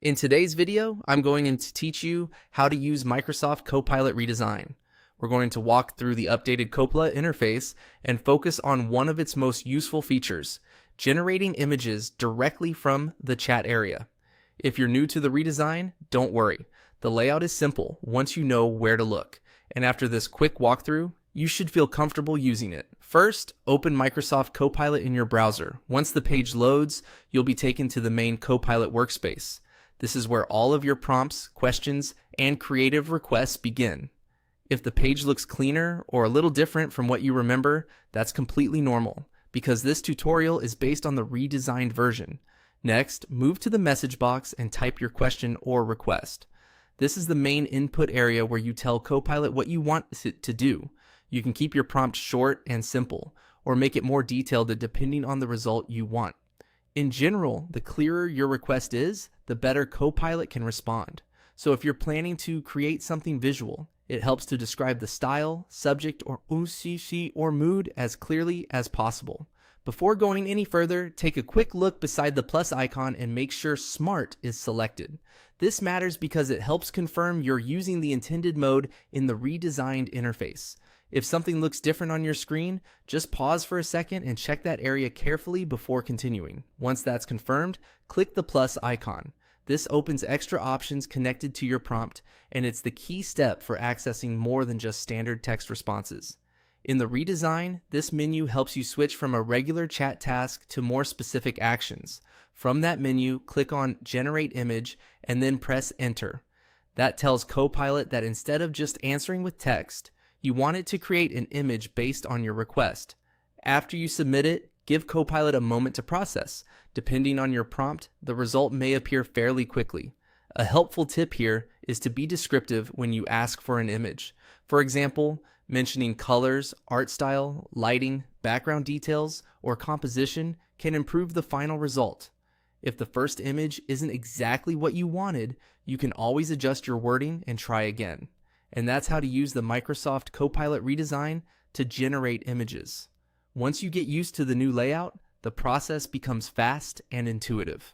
In today's video, I'm going to teach you how to use Microsoft Copilot redesign. We're going to walk through the updated Copilot interface and focus on one of its most useful features, generating images directly from the chat area. If you're new to the redesign, don't worry. The layout is simple once you know where to look. And after this quick walkthrough, you should feel comfortable using it. First, open Microsoft Copilot in your browser. Once the page loads, you'll be taken to the main Copilot workspace. This is where all of your prompts, questions, and creative requests begin. If the page looks cleaner or a little different from what you remember, that's completely normal, because this tutorial is based on the redesigned version. Next, move to the message box and type your question or request. This is the main input area where you tell Copilot what you want it to do. You can keep your prompt short and simple, or make it more detailed depending on the result you want. In general, the clearer your request is, the better Copilot can respond. So if you're planning to create something visual, it helps to describe the style, subject, or mood as clearly as possible. Before going any further, take a quick look beside the plus icon and make sure Smart is selected. This matters because it helps confirm you're using the intended mode in the redesigned interface. If something looks different on your screen, just pause for a second and check that area carefully before continuing. Once that's confirmed, click the plus icon. This opens extra options connected to your prompt, and it's the key step for accessing more than just standard text responses. In the redesign, this menu helps you switch from a regular chat task to more specific actions. From that menu, click on Generate Image and then press Enter. That tells Copilot that instead of just answering with text, you want it to create an image based on your request. After you submit it, give Copilot a moment to process. Depending on your prompt, the result may appear fairly quickly. A helpful tip here is to be descriptive when you ask for an image. For example, mentioning colors, art style, lighting, background details, or composition can improve the final result. If the first image isn't exactly what you wanted, you can always adjust your wording and try again. And that's how to use the Microsoft Copilot redesign to generate images. Once you get used to the new layout, the process becomes fast and intuitive.